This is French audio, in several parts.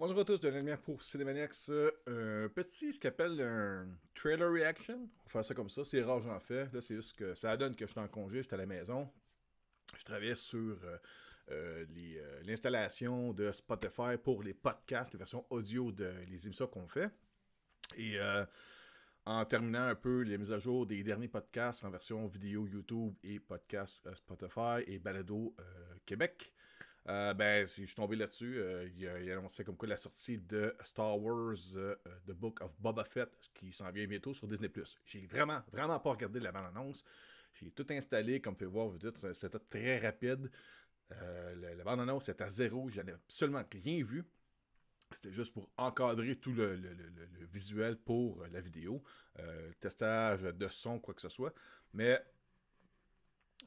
Bonjour à tous, de lumière pour Cinemaniacs. Un petit, ce qu'on appelle un trailer reaction. On va faire ça comme ça. C'est rare, j'en fais. Là, c'est juste que ça donne que je suis en congé, j'étais à la maison. Je travaillais sur l'installation de Spotify pour les podcasts, les versions audio de les émissions qu'on fait. Et en terminant un peu les mises à jour des derniers podcasts en version vidéo YouTube et podcast Spotify et Balado Québec. Je suis tombé là-dessus. Il annonçait comme quoi la sortie de Star Wars The Book of Boba Fett qui s'en vient bientôt sur Disney+. J'ai vraiment pas regardé la bande-annonce. J'ai tout installé, comme vous pouvez voir, vous dites, c'était très rapide. La bande-annonce est à zéro. J'en ai absolument rien vu. C'était juste pour encadrer tout le visuel pour la vidéo. Testage de son, quoi que ce soit. Mais,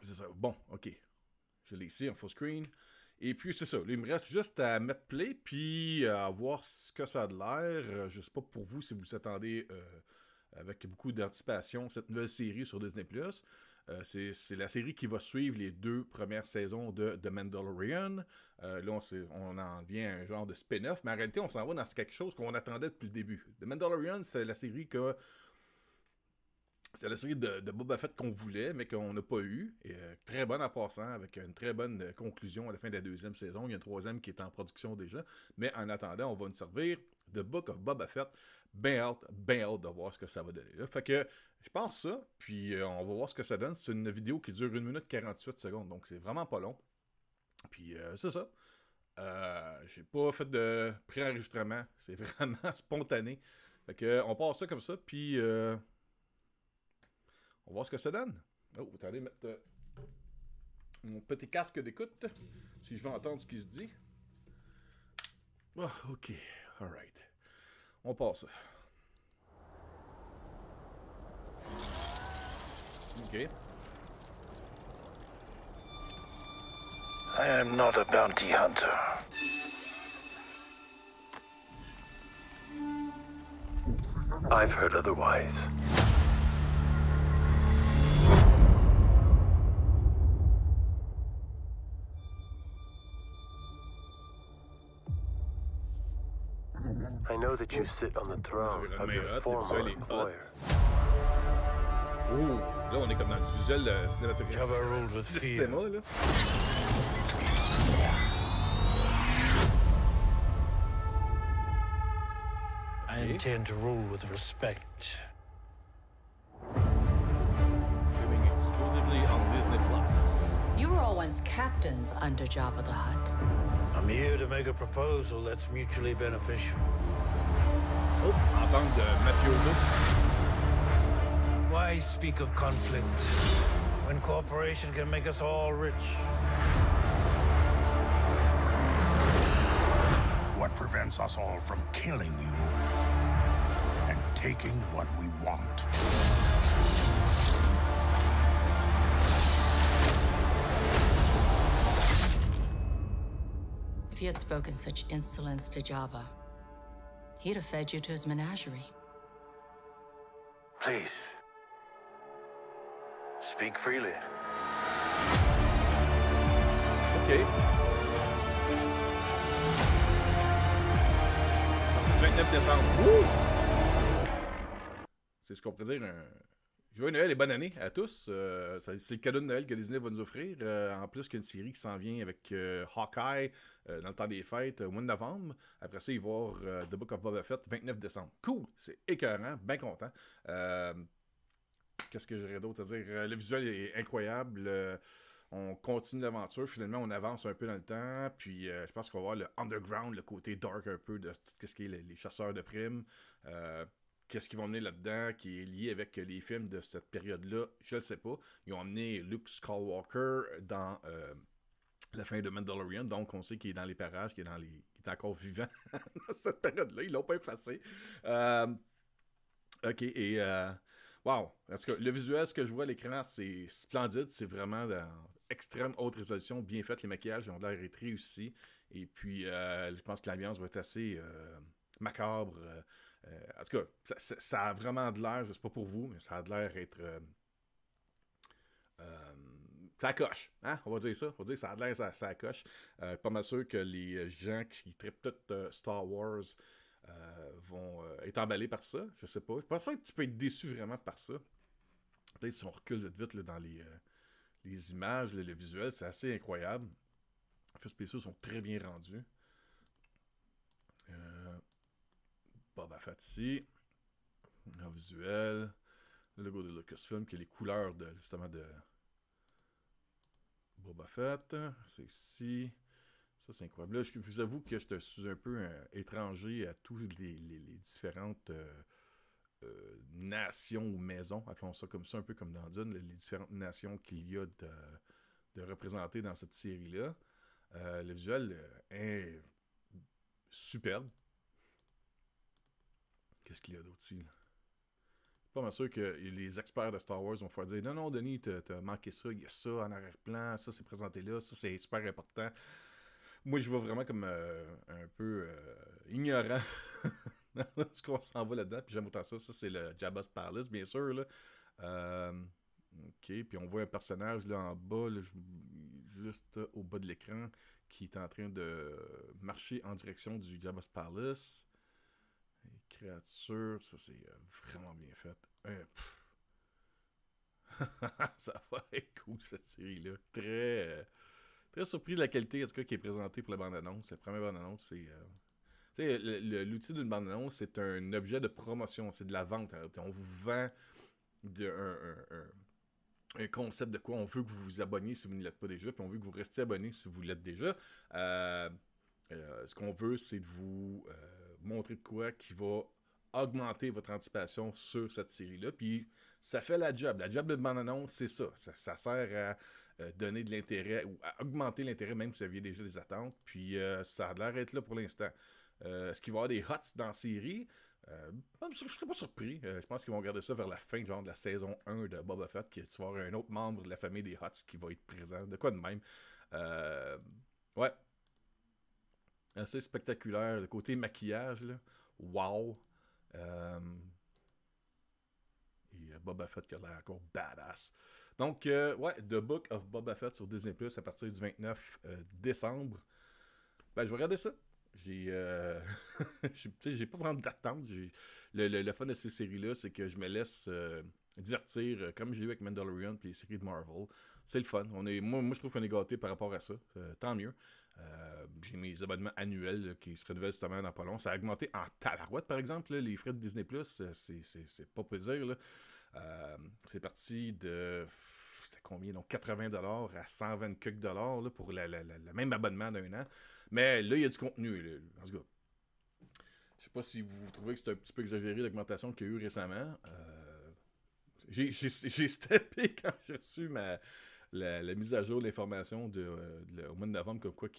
c'est ça. Bon, ok. Je l'ai ici en full screen. Et puis, c'est ça. Là, il me reste juste à mettre play, puis à voir ce que ça a de l'air. Je sais pas pour vous si vous attendez avec beaucoup d'anticipation cette nouvelle série sur Disney+. C'est la série qui va suivre les 2 premières saisons de The Mandalorian. Là, on en vient à un genre de spin-off, mais en réalité, on s'en va dans quelque chose qu'on attendait depuis le début. The Mandalorian, c'est la série que... C'était la série de Boba Fett qu'on voulait, mais qu'on n'a pas eu. Et, très bonne en passant, avec une très bonne conclusion à la fin de la 2e saison. Il y a une 3e qui est en production déjà. Mais en attendant, on va nous servir The Book of Boba Fett. Bien hâte de voir ce que ça va donner. Là. Fait que je pense ça, puis on va voir ce que ça donne. C'est une vidéo qui dure 1 minute 48 secondes, donc c'est vraiment pas long. Puis c'est ça. J'ai pas fait de pré-enregistrement. C'est vraiment spontané. Fait que on part ça comme ça, puis... on va voir ce que ça donne. Oh, attendez, mettre mon petit casque d'écoute, si je veux entendre ce qui se dit. Oh, ok, alright. On passe ça. Ok. I am not a bounty hunter. I've heard otherwise. I know that you sit on the throne of your former employer. Oh, là on est comme dans le visuel cinématographique. Jabba rules with fear. Cinéma, là. I intend to rule with respect. Streaming exclusively on Disney+. You were all once captains under Jabba the Hutt. I'm here to make a proposal that's mutually beneficial. Oh, en tant de mafioso. Why speak of conflict when cooperation can make us all rich? What prevents us all from killing you and taking what we want? If you had spoken such insolence to Jabba, he'd have fed you to his menagerie. Please. Speak freely. Ok. 29 décembre. Wouh! C'est ce qu'on pourrait dire un... Joyeux Noël et bonne année à tous. C'est le cadeau de Noël que Disney va nous offrir. En plus qu'une série qui s'en vient avec Hawkeye dans le temps des fêtes au mois de novembre. Après ça, il va y avoir The Book of Boba Fett 29 décembre. Cool! C'est écœurant, bien content. Qu'est-ce que j'aurais d'autre à dire? Le visuel est incroyable. On continue l'aventure. Finalement, on avance un peu dans le temps. Puis, je pense qu'on va voir le underground, le côté dark un peu de tout ce qui est les chasseurs de primes. Qu'est-ce qu'ils vont mener là-dedans qui est lié avec les films de cette période-là? Je ne sais pas. Ils ont amené Luke Skywalker dans la fin de Mandalorian. Donc, on sait qu'il est dans les parages, qu'il est encore vivant dans cette période-là. Ils l'ont pas effacé. Ok, et... wow! En tout cas, le visuel, ce que je vois à l'écran, c'est splendide. C'est vraiment dans extrême haute résolution, bien fait. Les maquillages ont l'air d'être réussis. Et puis, je pense que l'ambiance va être assez macabre. En tout cas, ça a vraiment de l'air, je sais pas pour vous, mais ça a de l'air être ça coche, hein? On va dire ça. On va dire que ça a l'air, ça coche. Pas mal sûr que les gens qui trippent tout Star Wars vont être emballés par ça. Je sais pas. Parfois, tu peux être déçu vraiment par ça. Peut-être si on recule vite là, dans les images, le visuel, c'est assez incroyable. Les effets spéciaux sont très bien rendus. Boba Fett ici. En visuel. Le logo de Lucasfilm, qui est les couleurs justement de Boba Fett. C'est ici. Ça, c'est incroyable. Là, je vous avoue que je suis un peu étranger à toutes les différentes nations ou maisons, appelons ça comme ça, un peu comme dans Dune, les différentes nations qu'il y a de représenter dans cette série-là. Le visuel est superbe. Qu'est-ce qu'il y a d'autre ici? Pas mal sûr que les experts de Star Wars vont faire dire non, Denis, t'as manqué ça, il y a ça en arrière-plan, ça c'est présenté là, ça c'est super important. Moi, je vois vraiment comme un peu ignorant ce qu'on s'en va là-dedans. Puis j'aime autant ça. Ça, c'est le Jabba's Palace, bien sûr. Là. OK, puis on voit un personnage là en bas, là, juste au bas de l'écran, qui est en train de marcher en direction du Jabba's Palace. Les créatures, ça c'est vraiment bien fait. Ça va être cool cette série-là. Très surpris de la qualité en tout cas, qui est présentée pour la bande-annonce. La première bande-annonce, c'est... l'outil d'une bande-annonce, c'est un objet de promotion, c'est de la vente. On vous vend un concept de quoi on veut que vous vous abonniez si vous ne l'êtes pas déjà, puis on veut que vous restiez abonné si vous l'êtes déjà. Ce qu'on veut, c'est de vous montrer de quoi qui va augmenter votre anticipation sur cette série-là. Puis ça fait la job. La job de bande-annonce, c'est ça. Ça sert à donner de l'intérêt ou à augmenter l'intérêt, même si vous aviez déjà des attentes. Puis ça a l'air d'être là pour l'instant. Est-ce qu'il va y avoir des hots dans la série? Je ne serais pas surpris. Je pense qu'ils vont regarder ça vers la fin genre de la saison 1 de Boba Fett, que tu vas avoir un autre membre de la famille des hots qui va être présent. De quoi de même? Ouais. Assez spectaculaire. Le côté maquillage, là. Wow! Et Boba Fett qui a l'air encore badass. Donc, ouais, The Book of Boba Fett sur Disney+, à partir du 29 décembre. Ben, je vais regarder ça. J'ai pas vraiment d'attente. Le fun de ces séries-là, c'est que je me laisse divertir, comme j'ai eu avec Mandalorian et les séries de Marvel. C'est le fun. Moi, je trouve qu'on est gâtés par rapport à ça. Tant mieux. J'ai mes abonnements annuels là, qui se renouvellent justement dans pas long. Ça a augmenté en tabarouette, par exemple. Là, les frais de Disney+, c'est pas plaisir. Là. C'est parti de... C'était combien? Donc 80$ à 120 quelques dollars là, pour le même abonnement d'un an. Mais là, il y a du contenu. Là. En tout cas, je sais pas si vous trouvez que c'est un petit peu exagéré l'augmentation qu'il y a eu récemment. J'ai steppé quand j'ai reçu la mise à jour de l'information au mois de novembre, comme quoi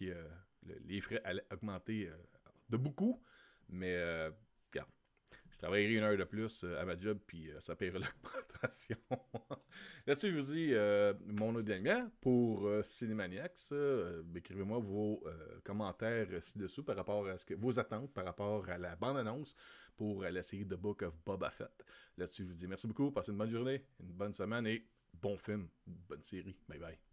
les frais allaient augmenter de beaucoup. Mais, regarde, je travaillerai 1 heure de plus à ma job, puis ça paiera l'augmentation. Là-dessus, je vous dis mon autre dernier pour Cinémaniacs. Écrivez-moi vos commentaires ci-dessous par rapport à vos attentes par rapport à la bande-annonce pour la série The Book of Boba Fett. Là-dessus, je vous dis merci beaucoup, passez une bonne journée, une bonne semaine et bon film, bonne série. Bye bye.